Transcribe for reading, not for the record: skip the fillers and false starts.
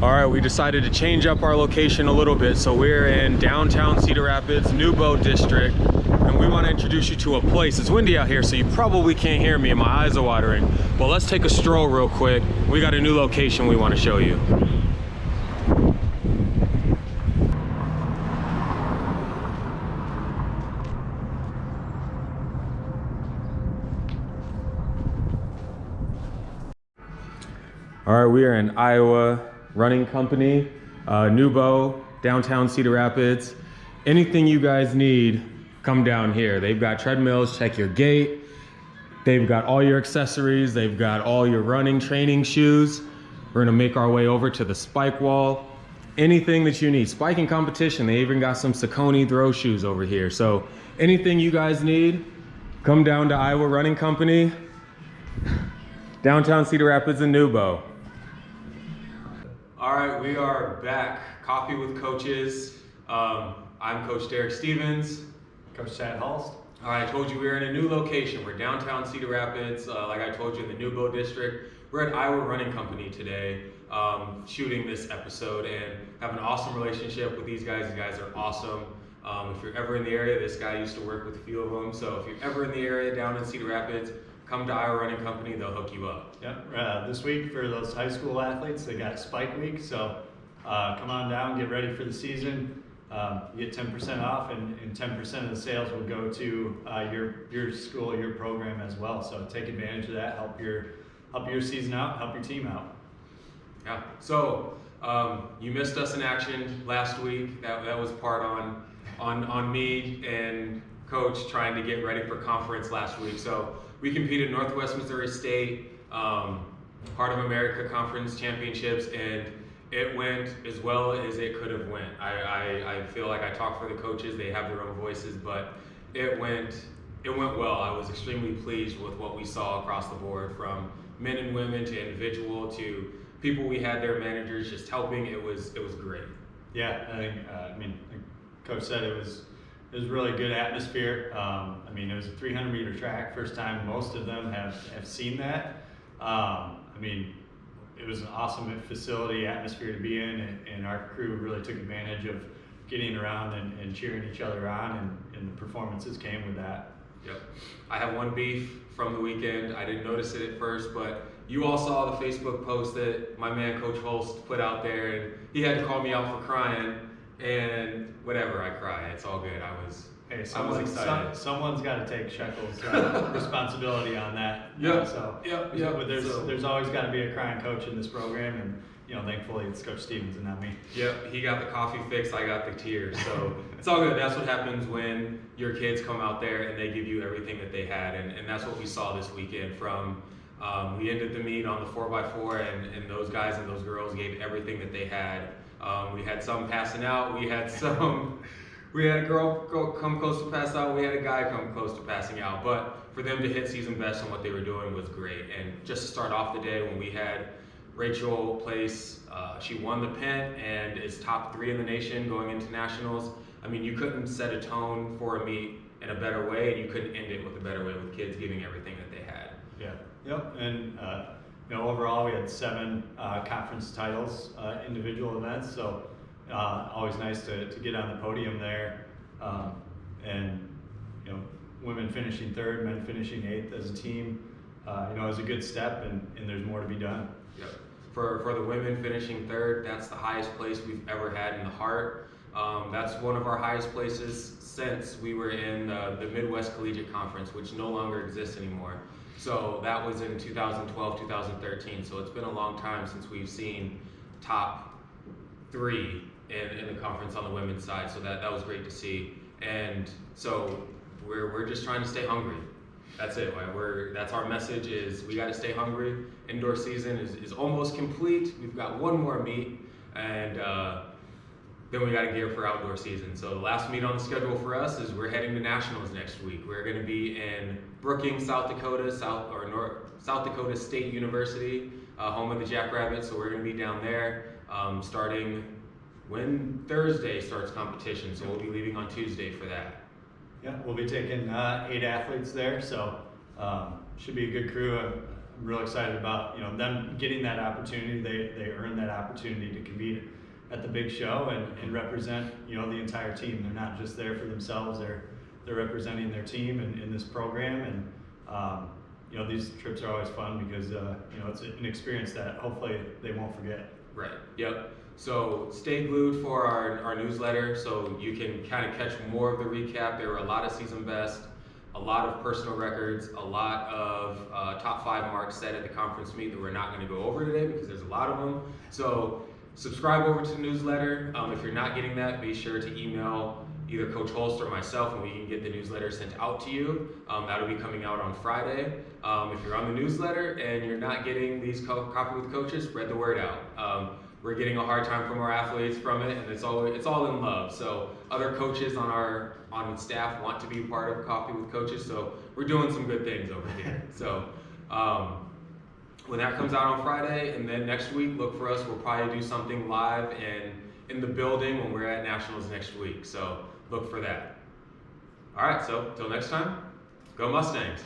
All right, we decided to change up our location a little bit. So we're in downtown Cedar Rapids, Newbo District, and we want to introduce you to a place. It's windy out here, so you probably can't hear me and my eyes are watering. But let's take a stroll real quick. We got a new location we want to show you. All right, we are in Iowa Running Company, Newbo, downtown Cedar Rapids. Anything you guys need, come down here. They've got treadmills, check your gait. They've got all your accessories. They've got all your running training shoes. We're gonna make our way over to the spike wall. Anything that you need, spiking competition. They even got some Saucony throw shoes over here. So anything you guys need, come down to Iowa Running Company, downtown Cedar Rapids and Newbo. All right, we are back. Coffee with Coaches. I'm Coach Derek Stevens. Coach Chad Halst. All right, I told you we were in a new location. We're downtown Cedar Rapids, like I told you, in the Newbo District. We're at Iowa Running Company today, shooting this episode, and have an awesome relationship with these guys. You guys are awesome. If you're ever in the area, this guy used to work with a few of them. So if you're ever in the area down in Cedar Rapids, come to Iowa Running Company, they'll hook you up. Yep, this week for those high school athletes, they got Spike Week, so come on down, get ready for the season. You get 10% off, and 10% of the sales will go to your school, your program as well. So take advantage of that, help your season out, help your team out. Yeah, so you missed us in action last week. That was part on me and Coach trying to get ready for conference last week. So we competed Northwest Missouri State, Heart of America Conference Championships, and it went as well as it could have went. I feel like I talk for the coaches, they have their own voices, but it went well. I was extremely pleased with what we saw across the board, from men and women to individual to people we had their managers just helping. It was great. Yeah, I think, Coach said it was really good atmosphere. It was a 300-meter track, first time most of them have seen that. It was an awesome facility, atmosphere to be in, and our crew really took advantage of getting around and cheering each other on, and the performances came with that. Yep. I have one beef from the weekend. I didn't notice it at first, but you all saw the Facebook post that my man Coach Holst put out there, and he had to call me out for crying. And whatever, I cry. It's all good. I was excited. Someone's got to take Shekel's responsibility on that. Yeah. But there's always got to be a crying coach in this program, and thankfully it's Coach Stevens and not me. Yep. He got the coffee fix. I got the tears. So it's all good. That's what happens when your kids come out there and they give you everything that they had, and that's what we saw this weekend. We ended the meet on the 4x4, and those guys and those girls gave everything that they had. We had some passing out. We had a girl come close to pass out. We had a guy come close to passing out. But for them to hit season best on what they were doing was great. And just to start off the day, when we had Rachel place, she won the pent and is top 3 in the nation going into nationals. You couldn't set a tone for a meet in a better way, and you couldn't end it with a better way, with kids giving everything that they had. Yeah. Yep. And overall, we had 7 conference titles, individual events, so always nice to get on the podium there. Women finishing 3rd, men finishing 8th as a team, is a good step, and there's more to be done. Yep. For the women finishing 3rd, that's the highest place we've ever had in the Heart. That's one of our highest places since we were in the Midwest Collegiate Conference, which no longer exists anymore. So that was in 2012, 2013. So it's been a long time since we've seen top 3 in the conference on the women's side. So that was great to see. And so we're just trying to stay hungry. That's it. That's our message, is we got to stay hungry. Indoor season is almost complete. We've got one more meet, and then we got to gear for outdoor season. So the last meet on the schedule for us is we're heading to nationals next week. We're going to be in Brookings, South Dakota, South Dakota State University, home of the Jackrabbits. So we're going to be down there starting when Thursday starts competition. So we'll be leaving on Tuesday for that. Yeah, we'll be taking 8 athletes there, so should be a good crew. I'm real excited about, you know, them getting that opportunity. They earned that opportunity to compete at the big show and represent, you know, the entire team. They're not just there for themselves. They're representing their team in this program. And you know, these trips are always fun because you know, it's an experience that hopefully they won't forget. Right. Yep. So stay glued for our newsletter so you can kind of catch more of the recap. There were a lot of season best, a lot of personal records, a lot of top 5 marks set at the conference meet that we're not going to go over today because there's a lot of them. So subscribe over to the newsletter. If you're not getting that, be sure to email either Coach Holst or myself and we can get the newsletter sent out to you. That'll be coming out on Friday. If you're on the newsletter and you're not getting these Coffee with Coaches, spread the word out. We're getting a hard time from our athletes from it, and it's all in love. So other coaches on staff want to be part of Coffee with Coaches, so we're doing some good things over here. So when that comes out on Friday, and then next week, look for us. We'll probably do something live and in the building when we're at Nationals next week. So look for that. All right, so till next time, go Mustangs.